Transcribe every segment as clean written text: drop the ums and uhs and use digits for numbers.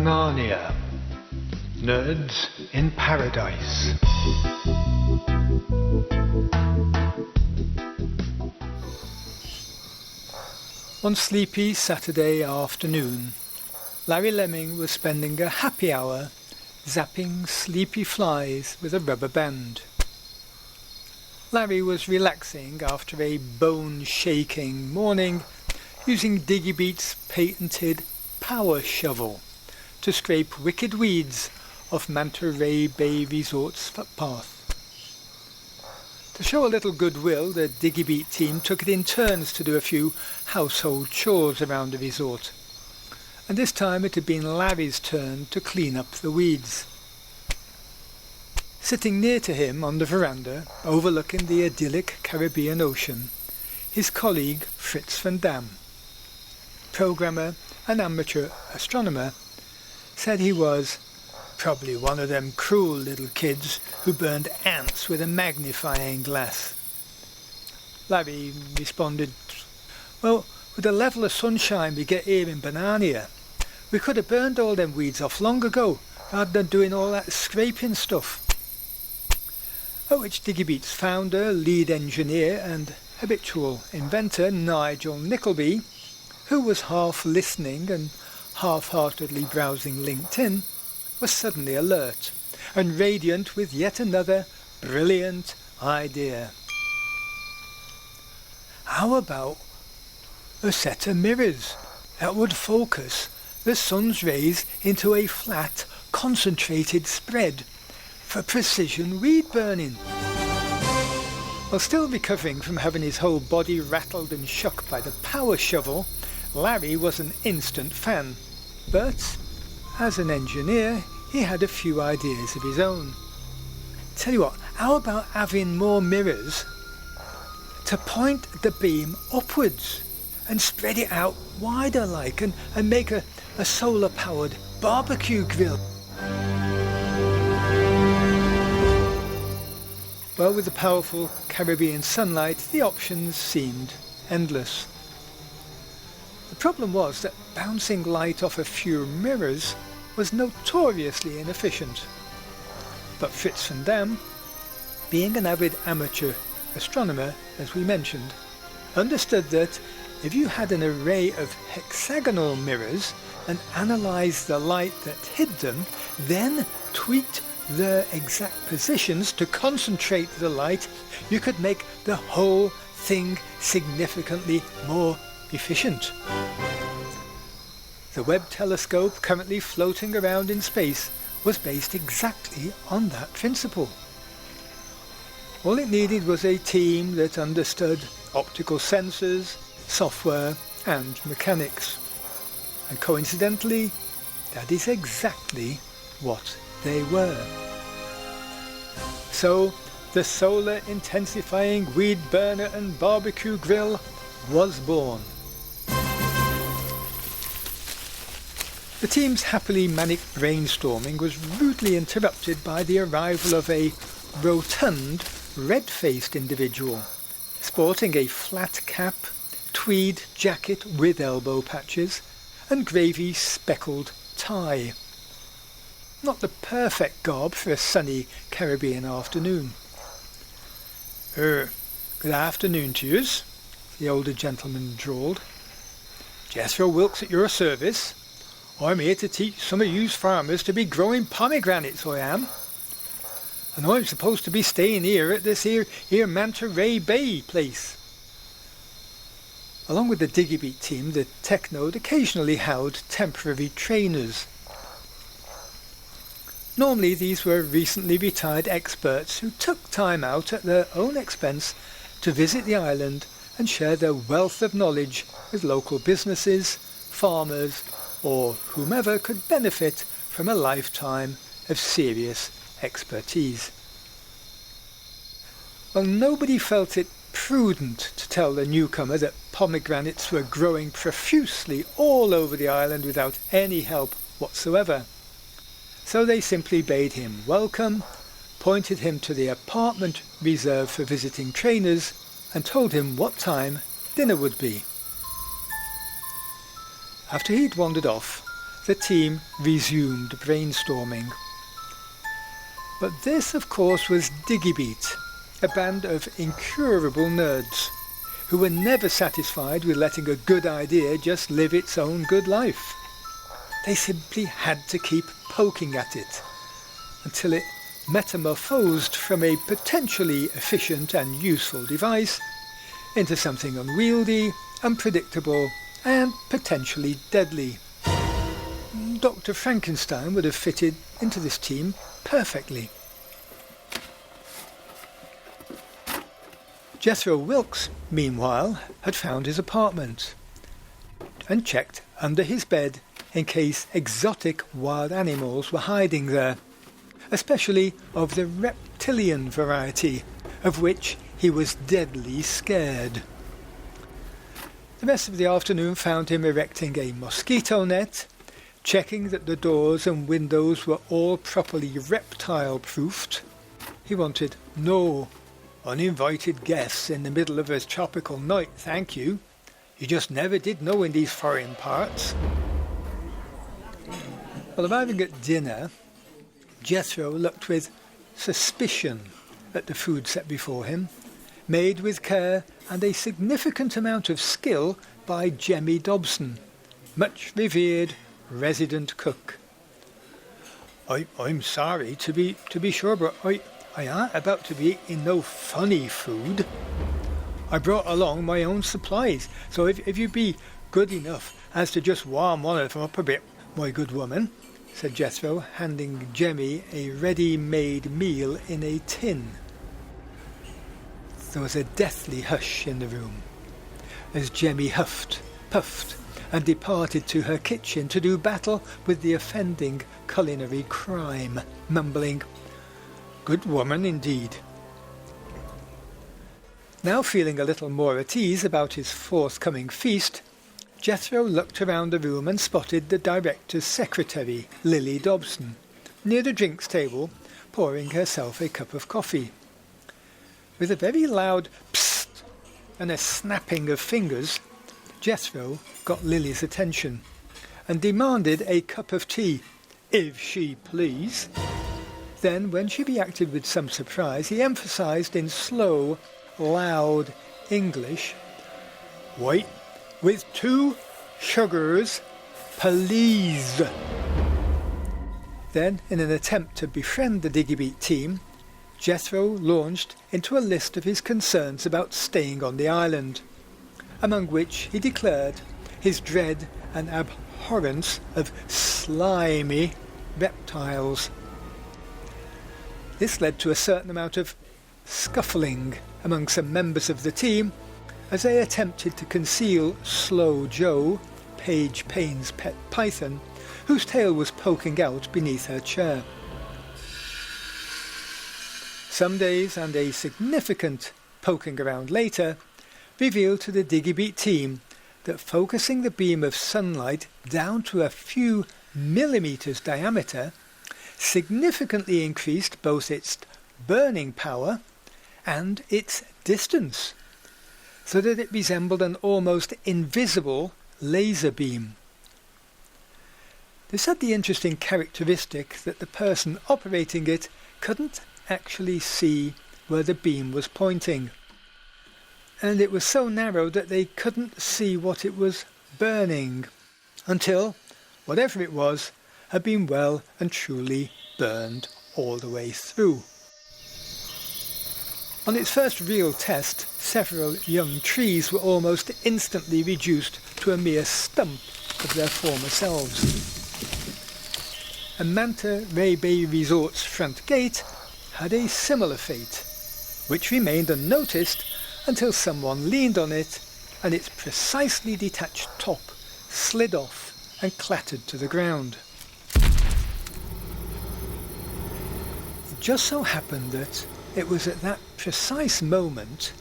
Banania. Nerds in Paradise. One sleepy Saturday afternoon, Larry Lemming was spending a happy hour zapping sleepy flies with a rubber band. Larry was relaxing after a bone-shaking morning, using Diggybeat's patented power shovel to scrape wicked weeds off Manta Ray Bay Resort's footpath. To show a little goodwill, the Diggybeat team took it in turns to do a few household chores around the resort, and this time it had been Larry's turn to clean up the weeds. Sitting near to him on the veranda, overlooking the idyllic Caribbean Ocean, his colleague Fritz van Dam, programmer and amateur astronomer, said he was probably one of them cruel little kids who burned ants with a magnifying glass. Larry responded, "Well, with the level of sunshine we get here in Banania, we could have burned all them weeds off long ago, rather than doing all that scraping stuff." At which Diggybeat's founder, lead engineer and habitual inventor Nigel Nickleby, who was half listening and half-heartedly browsing LinkedIn, was suddenly alert and radiant with yet another brilliant idea. How about a set of mirrors that would focus the sun's rays into a flat, concentrated spread for precision weed burning? While still recovering from having his whole body rattled and shook by the power shovel, Larry was an instant fan. But as an engineer, he had a few ideas of his own. Tell you what, how about having more mirrors to point the beam upwards and spread it out wider like and make a solar-powered barbecue grill? Well, with the powerful Caribbean sunlight, the options seemed endless. The problem was that bouncing light off a few mirrors was notoriously inefficient. But Fritz van Dam, being an avid amateur astronomer, as we mentioned, understood that if you had an array of hexagonal mirrors and analysed the light that hid them, then tweaked their exact positions to concentrate the light, you could make the whole thing significantly more efficient. The Webb telescope currently floating around in space was based exactly on that principle. All it needed was a team that understood optical sensors, software and mechanics. And coincidentally, that is exactly what they were. So the solar intensifying weed burner and barbecue grill was born. The team's happily manic brainstorming was rudely interrupted by the arrival of a rotund, red-faced individual, sporting a flat cap, tweed jacket with elbow patches, and gravy-speckled tie. Not the perfect garb for a sunny Caribbean afternoon. Good afternoon to yous," the older gentleman drawled. "Jethro Wilkes at your service. I'm here to teach some of yous farmers to be growing pomegranates, I am. And I'm supposed to be staying here at this here Manta Ray Bay place." Along with the Diggybeat team, the Technode occasionally held temporary trainers. Normally these were recently retired experts who took time out at their own expense to visit the island and share their wealth of knowledge with local businesses, farmers, or whomever could benefit from a lifetime of serious expertise. Well, nobody felt it prudent to tell the newcomer that pomegranates were growing profusely all over the island without any help whatsoever. So they simply bade him welcome, pointed him to the apartment reserved for visiting trainers, and told him what time dinner would be. After he'd wandered off, the team resumed brainstorming. But this, of course, was Diggybeat, a band of incurable nerds who were never satisfied with letting a good idea just live its own good life. They simply had to keep poking at it until it metamorphosed from a potentially efficient and useful device into something unwieldy, unpredictable, and potentially deadly. Dr. Frankenstein would have fitted into this team perfectly. Jethro Wilkes, meanwhile, had found his apartment and checked under his bed in case exotic wild animals were hiding there, especially of the reptilian variety, of which he was deadly scared. The rest of the afternoon found him erecting a mosquito net, checking that the doors and windows were all properly reptile-proofed. He wanted no uninvited guests in the middle of a tropical night, thank you. You just never did know in these foreign parts. Well, arriving at dinner, Jethro looked with suspicion at the food set before him, made with care and a significant amount of skill by Jemmy Dobson, much revered resident cook. I'm sorry to be sure, but I ain't about to be eating no funny food. I brought along my own supplies, so if you be good enough as to just warm one of them up a bit, my good woman, said Jethro, handing Jemmy a ready-made meal in a tin. There was a deathly hush in the room as Jemmy huffed, puffed, and departed to her kitchen to do battle with the offending culinary crime, mumbling, "Good woman indeed." Now feeling a little more at ease about his forthcoming feast, Jethro looked around the room and spotted the director's secretary, Lily Dobson, near the drinks table, pouring herself a cup of coffee. With a very loud psst and a snapping of fingers, Jethro got Lily's attention and demanded a cup of tea, if she please. Then, when she reacted with some surprise, he emphasized in slow, loud English, "White with 2 sugars, please." Then, in an attempt to befriend the Diggybeat team, Jethro launched into a list of his concerns about staying on the island, among which he declared his dread and abhorrence of slimy reptiles. This led to a certain amount of scuffling among some members of the team as they attempted to conceal Slow Joe, Paige Payne's pet python, whose tail was poking out beneath her chair. Some days and a significant poking around later revealed to the Diggybeat team that focusing the beam of sunlight down to a few millimeters diameter significantly increased both its burning power and its distance, so that it resembled an almost invisible laser beam. This had the interesting characteristic that the person operating it couldn't actually see where the beam was pointing, and it was so narrow that they couldn't see what it was burning until whatever it was had been well and truly burned all the way through. On its first real test, several young trees were almost instantly reduced to a mere stump of their former selves. And Manta Ray Bay Resort's front gate had a similar fate, which remained unnoticed until someone leaned on it and its precisely detached top slid off and clattered to the ground. It just so happened that it was at that precise moment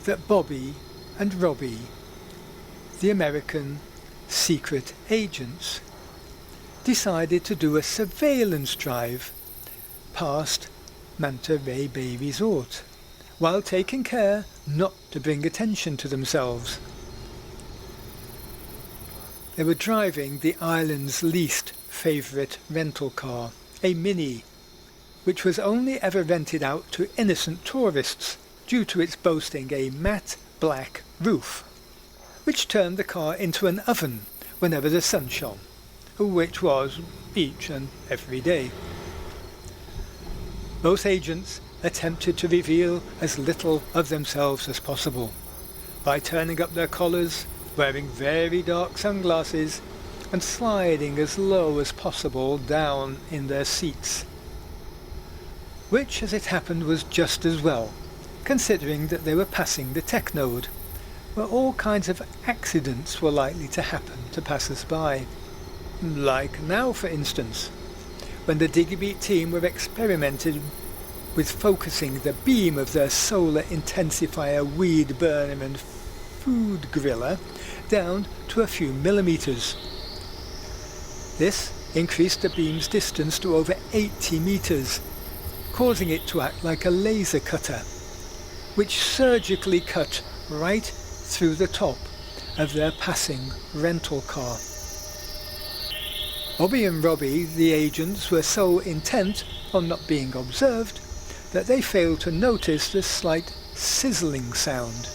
that Bobby and Robbie, the American secret agents, decided to do a surveillance drive past Manta Ray Bay Resort, while taking care not to bring attention to themselves. They were driving the island's least favourite rental car, a Mini, which was only ever rented out to innocent tourists due to its boasting a matte black roof, which turned the car into an oven whenever the sun shone, which was each and every day. Both agents attempted to reveal as little of themselves as possible by turning up their collars, wearing very dark sunglasses, and sliding as low as possible down in their seats. Which, as it happened, was just as well, considering that they were passing the tech node, where all kinds of accidents were likely to happen to passers-by. Like now, for instance, when the Digibeat team were experimenting with focusing the beam of their solar intensifier weed burner and food griller down to a few millimeters. This increased the beam's distance to over 80 meters, causing it to act like a laser cutter, which surgically cut right through the top of their passing rental car. Bobby and Robbie, the agents, were so intent on not being observed that they failed to notice the slight sizzling sound,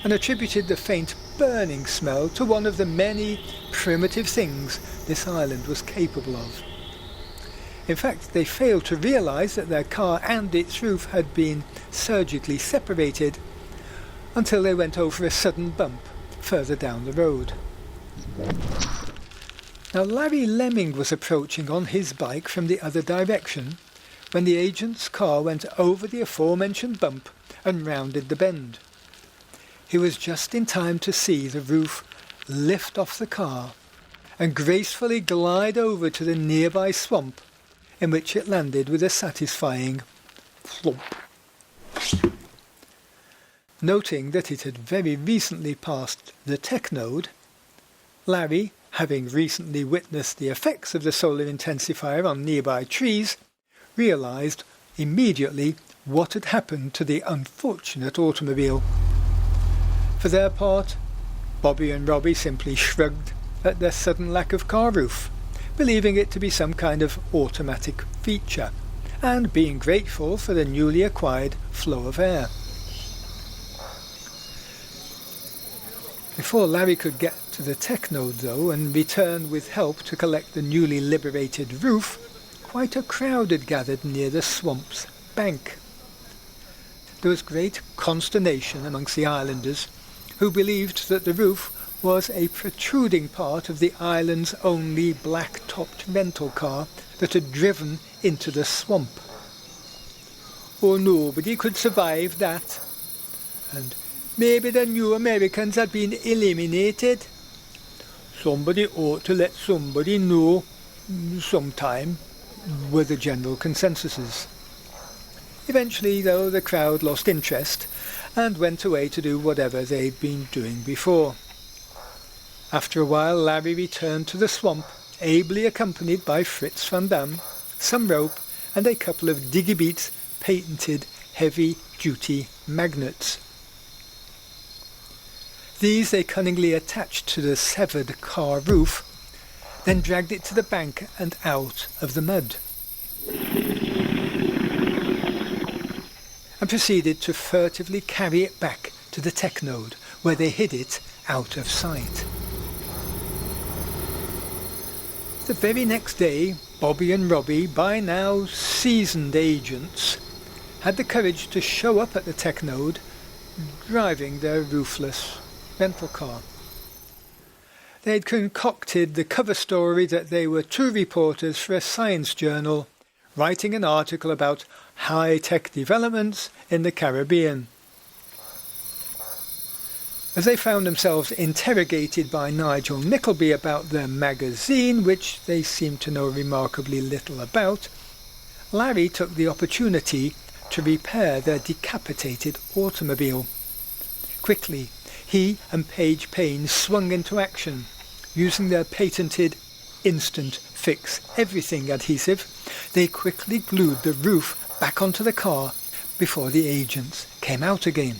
and attributed the faint burning smell to one of the many primitive things this island was capable of. In fact, they failed to realize that their car and its roof had been surgically separated until they went over a sudden bump further down the road. Now, Larry Lemming was approaching on his bike from the other direction when the agent's car went over the aforementioned bump and rounded the bend. He was just in time to see the roof lift off the car and gracefully glide over to the nearby swamp, in which it landed with a satisfying plump. Noting that it had very recently passed the tech node, Larry, having recently witnessed the effects of the solar intensifier on nearby trees, realized immediately what had happened to the unfortunate automobile. For their part, Bobby and Robbie simply shrugged at their sudden lack of car roof, believing it to be some kind of automatic feature, and being grateful for the newly acquired flow of air. Before Larry could get to the tech node, though, and return with help to collect the newly liberated roof, quite a crowd had gathered near the swamp's bank. There was great consternation amongst the islanders, who believed that the roof was a protruding part of the island's only black-topped rental car that had driven into the swamp. Oh, nobody could survive that. And maybe the new Americans had been eliminated. Somebody ought to let somebody know sometime, were the general consensuses. Eventually, though, the crowd lost interest and went away to do whatever they'd been doing before. After a while, Larry returned to the swamp, ably accompanied by Fritz van Dam, some rope, and a couple of Digibeat's patented heavy-duty magnets. These they cunningly attached to the severed car roof, then dragged it to the bank and out of the mud, and proceeded to furtively carry it back to the tech node, where they hid it out of sight. The very next day, Bobby and Robbie, by now seasoned agents, had the courage to show up at the tech node, driving their roofless rental car. They had concocted the cover story that they were two reporters for a science journal, writing an article about high-tech developments in the Caribbean. As they found themselves interrogated by Nigel Nickleby about their magazine, which they seemed to know remarkably little about, Larry took the opportunity to repair their decapitated automobile. Quickly, he and Paige Payne swung into action, using their patented instant fix everything adhesive. They quickly glued the roof back onto the car before the agents came out again.